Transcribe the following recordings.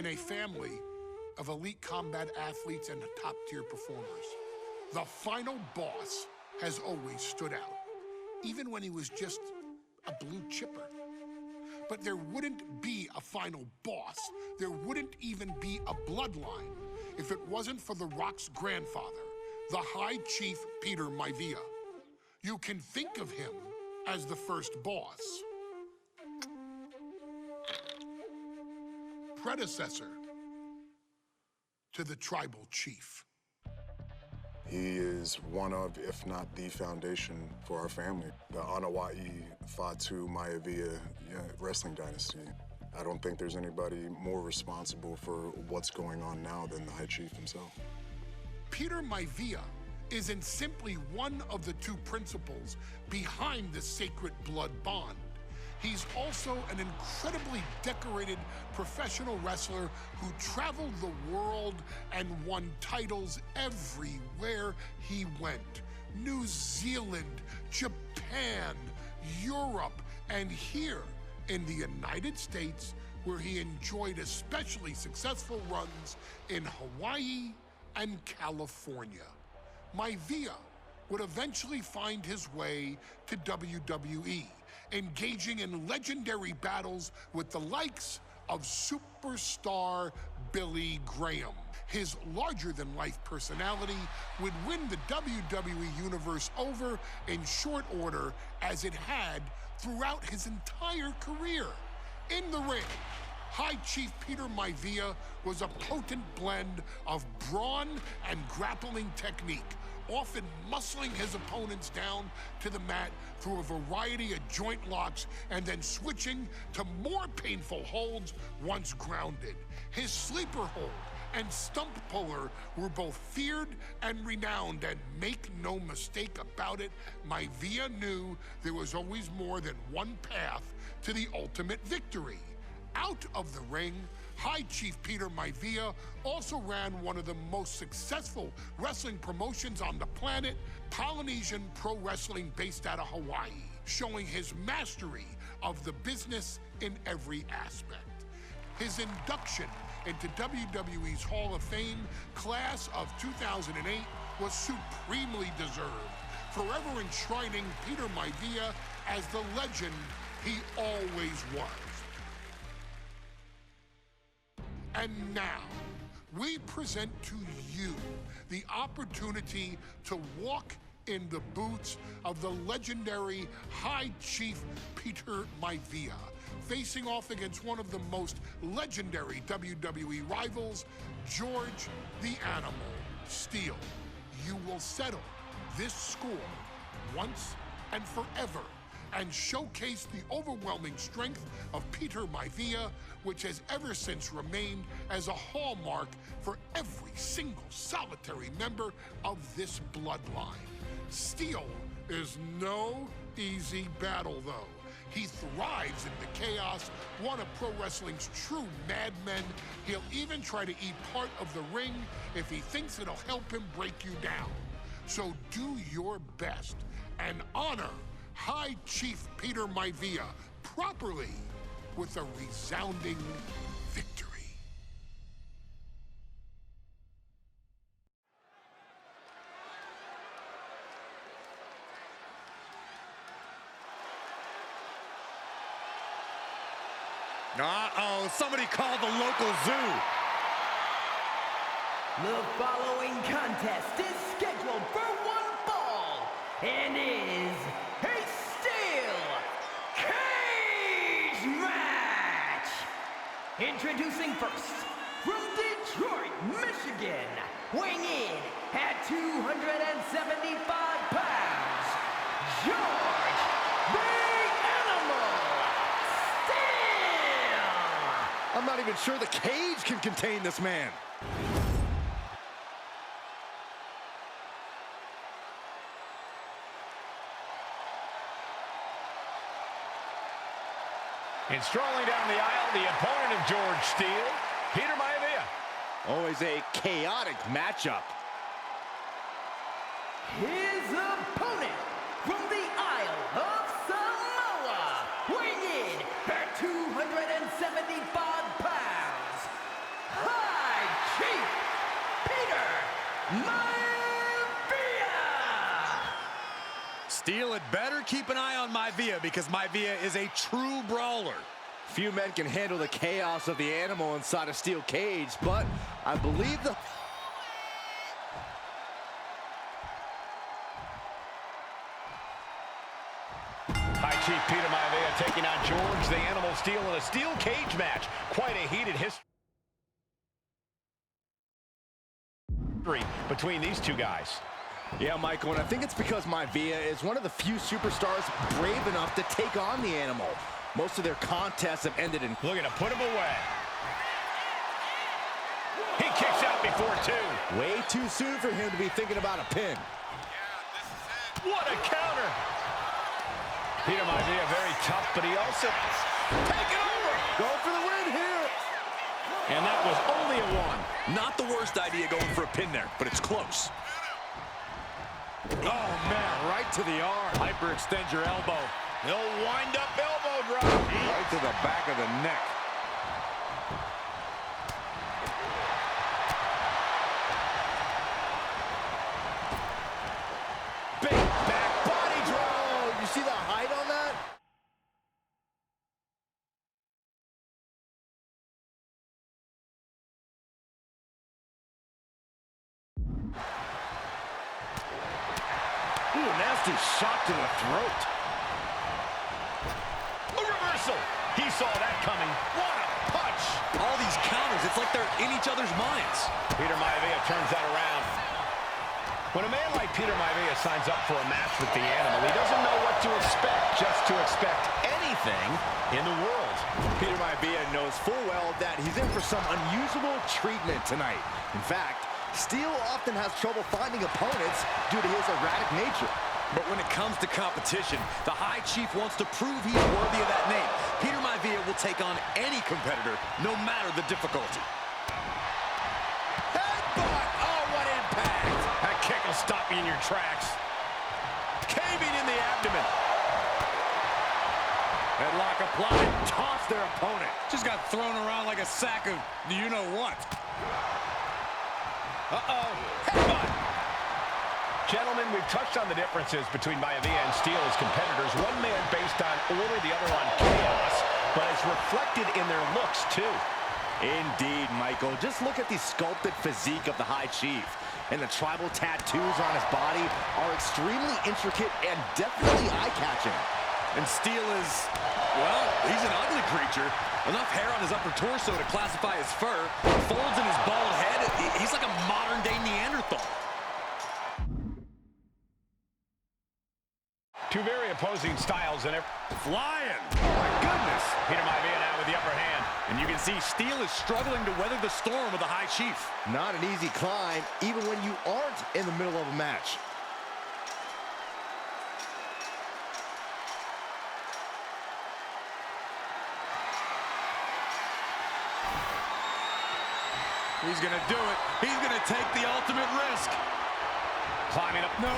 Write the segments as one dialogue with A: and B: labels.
A: in a family of elite combat athletes and top-tier performers. The final boss has always stood out, even when he was just a blue chipper. But there wouldn't be a final boss, there wouldn't even be a bloodline if it wasn't for The Rock's grandfather, the High Chief Peter Maivia. You can think of him as the first boss. Predecessor to the tribal chief.
B: He is one of, if not the foundation for our family. The Anoa'i Fatu Maivia wrestling dynasty. I don't think there's anybody more responsible for what's going on now than the High Chief himself.
A: Peter Maivia isn't simply one of the two principals behind the sacred blood bond. He's also an incredibly decorated professional wrestler who traveled the world and won titles everywhere he went. New Zealand, Japan, Europe, and here in the United States, where he enjoyed especially successful runs in Hawaii and California. Maivia would eventually find his way to WWE, engaging in legendary battles with the likes of superstar Billy Graham. His larger-than-life personality would win the WWE Universe over in short order, as it had throughout his entire career. In the ring, High Chief Peter Maivia was a potent blend of brawn and grappling technique, often muscling his opponents down to the mat through a variety of joint locks and then switching to more painful holds once grounded. His sleeper hold and stump puller were both feared and renowned, and make no mistake about it, Maivia knew there was always more than one path to the ultimate victory. Out of the ring, High Chief Peter Maivia also ran one of the most successful wrestling promotions on the planet, Polynesian Pro Wrestling, based out of Hawaii, showing his mastery of the business in every aspect. His induction into WWE's Hall of Fame class of 2008 was supremely deserved, forever enshrining Peter Maivia as the legend he always was. And now, we present to you the opportunity to walk in the boots of the legendary High Chief Peter Maivia, facing off against one of the most legendary WWE rivals, George the Animal Steele. You will settle this score once and forever, and showcase the overwhelming strength of Peter Maivia, which has ever since remained as a hallmark for every single solitary member of this bloodline. Steele is no easy battle, though. He thrives in the chaos, one of pro wrestling's true madmen. He'll even try to eat part of the ring if he thinks it'll help him break you down. So do your best and honor High Chief Peter Maivia properly with a resounding victory.
C: Uh-oh, somebody called the local zoo.
D: The following contest is scheduled for one fall and is a steel cage match. Introducing first, from Detroit, Michigan, weighing in at 275 pounds, George the Animal Steele.
C: I'm not even sure the cage can contain this man.
E: And strolling down the aisle, the opponent of George Steele, Peter Maivia.
C: Always a chaotic matchup.
D: His opponent from the Isle of Samoa, weighing in at 275 pounds,
F: Maivia because Maivia is a true brawler.
C: Few men can handle the chaos of the animal inside a steel cage, but I believe the...
E: High Chief Peter Maivia taking on George the Animal Steele in a steel cage match. Quite a heated history between these two guys.
C: Yeah, Michael, and I think it's because Maivia is one of the few superstars brave enough to take on the animal. Most of their contests have ended in...
E: Looking to put him away. He kicks out before two.
C: Way too soon for him to be thinking about a pin.
E: What a counter. Peter Maivia very tough, but he also taking over.
C: Go for the win here.
E: And that was only a one.
F: Not the worst idea going for a pin there, but it's close.
C: Oh, man, right to the arm.
F: Hyperextend your elbow.
E: He'll wind up elbow drop.
C: Right to the back of the neck. Big back body drop. You see the height on that? Ooh, nasty shot to the throat.
E: A reversal. He saw that coming. What a punch.
F: All these counters, it's like they're in each other's minds.
E: Peter Maivia turns that around. When a man like Peter Maivia signs up for a match with the animal, he doesn't know what to expect, just to expect anything in the world.
C: Peter Maivia knows full well that he's in for some unusual treatment tonight. In fact, Steele often has trouble finding opponents due to his erratic nature.
F: But when it comes to competition, the High Chief wants to prove he's worthy of that name. Peter Maivia will take on any competitor, no matter the difficulty.
C: Headbutt! Oh, what impact!
E: That kick will stop you in your tracks. Caving in the abdomen.
C: Headlock applied, toss their opponent.
F: Just got thrown around like a sack of you-know-what.
E: Uh-oh. Headbutt. Gentlemen, we've touched on the differences between Maivia and Steele as competitors. One man based on order, the other on chaos, but it's reflected in their looks, too.
C: Indeed, Michael. Just look at the sculpted physique of the High Chief. And the tribal tattoos on his body are extremely intricate and definitely eye-catching.
F: And Steele is, well, he's an ugly creature. Enough hair on his upper torso to classify as fur. Folds in his bald head. He's like a modern-day Neanderthal.
E: Two very opposing styles in it.
F: Flying. Oh, my goodness.
E: Peter Maivia now with the upper hand.
F: And you can see Steele is struggling to weather the storm of the High Chief.
C: Not an easy climb, even when you aren't in the middle of a match.
F: He's going to do it. He's going to take the ultimate risk.
E: Climbing up.
F: No.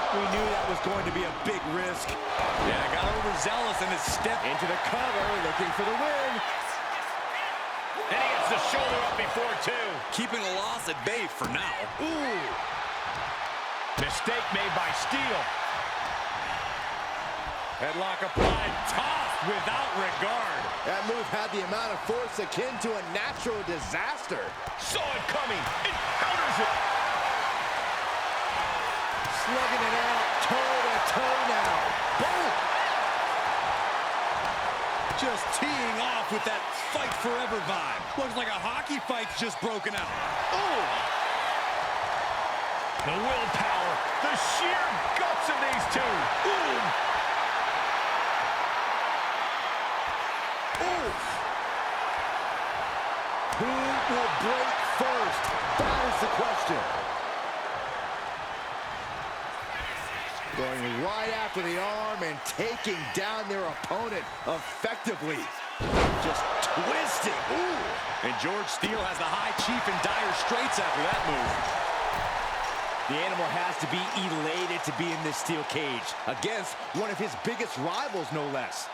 C: We knew that was going to be a big risk.
F: Yeah, got overzealous in his step.
C: Into the cover, looking for the win.
E: And he gets the shoulder up before two.
F: Keeping a loss at bay for now.
E: Ooh. Mistake made by Steele.
F: Headlock applied, tossed without regard.
C: That move had the amount of force akin to a natural disaster.
E: Saw it coming. It counters it.
C: Slugging it out, toe-to-toe now. Boom!
F: Just teeing off with that fight forever vibe. Looks like a hockey fight's just broken out.
E: Ooh. The willpower, the sheer guts of these two. Ooh.
C: Who will break first? That is the question. Going right after the arm and taking down their opponent effectively. Just twisting. Ooh.
F: And George Steele has the High Chief in dire straits after that move.
C: The animal has to be elated to be in this steel cage against one of his biggest rivals, no less.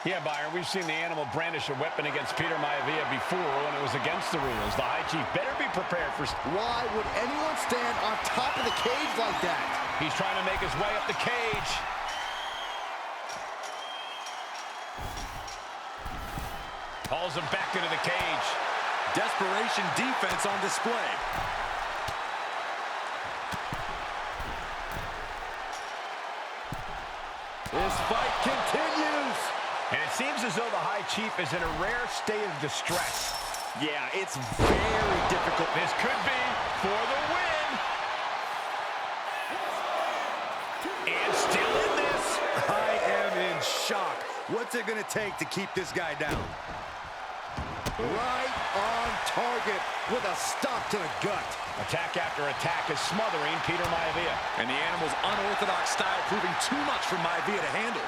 E: Yeah, Byron, we've seen the animal brandish a weapon against Peter Maivia before when it was against the rules. The High Chief better be prepared for...
C: Why would anyone stand on top of the cage like that?
E: He's trying to make his way up the cage. Hauls him back into the cage.
F: Desperation defense on display.
C: This fight continues.
E: And it seems as though the High Chief is in a rare state of distress.
C: Yeah, it's very difficult.
E: This could be for the win. And still in this.
C: I am in shock. What's it going to take to keep this guy down? Right on target with a stop to the gut.
E: Attack after attack is smothering Peter Maivia.
F: And the animal's unorthodox style proving too much for Maivia to handle.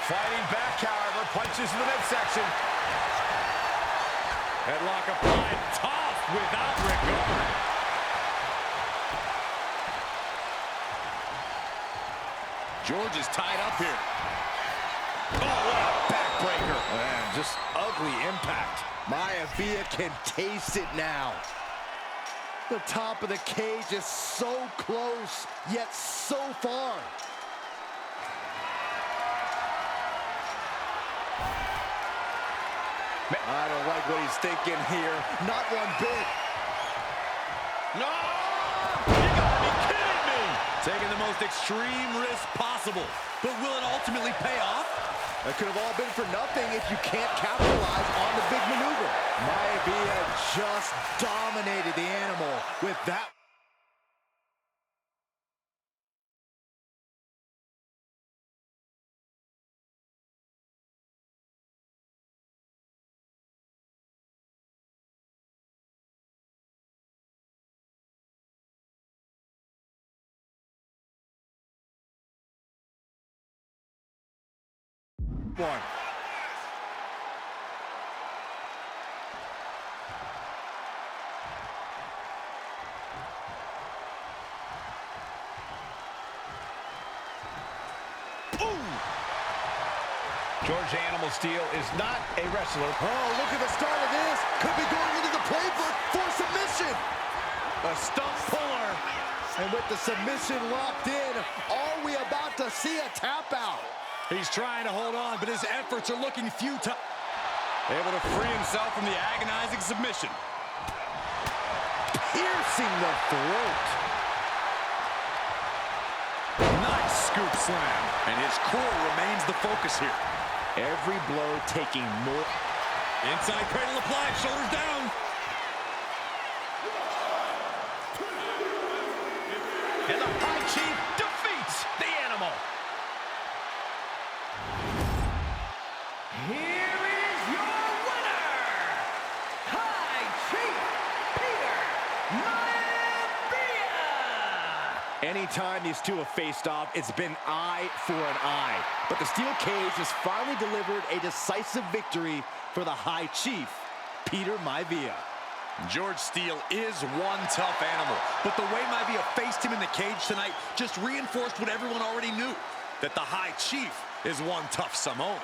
E: Fighting back, however, punches in the midsection.
F: Headlock applied, tossed without regard. George is tied up here.
E: Oh, what a backbreaker.
C: Man, just ugly impact. Maivia can taste it now. The top of the cage is so close, yet so far. I don't like what he's thinking here. Not one bit.
E: No! You gotta be kidding me!
F: Taking the most extreme risk possible. But will it ultimately pay off?
C: That could have all been for nothing if you can't capitalize on the big maneuver. Maivia just dominated the animal with that. One.
E: George Animal Steel is not a wrestler.
C: Oh, look at the start of this. Could be going into the playbook for submission. A stump puller. And with the submission locked in, are we about to see a tap out?
F: He's trying to hold on, but his efforts are looking futile. Able to free himself from the agonizing submission.
C: Piercing the throat.
F: Nice scoop slam. And his core remains the focus here.
C: Every blow taking more.
F: Inside cradle applied, shoulders down.
E: And the High Chief defeats the animal.
D: Here is your winner, High Chief Peter Maivia!
C: Anytime these two have faced off, it's been eye for an eye. But the steel cage has finally delivered a decisive victory for the High Chief, Peter Maivia.
F: George Steele is one tough animal, but the way Maivia faced him in the cage tonight just reinforced what everyone already knew, that the High Chief is one tough Samoan.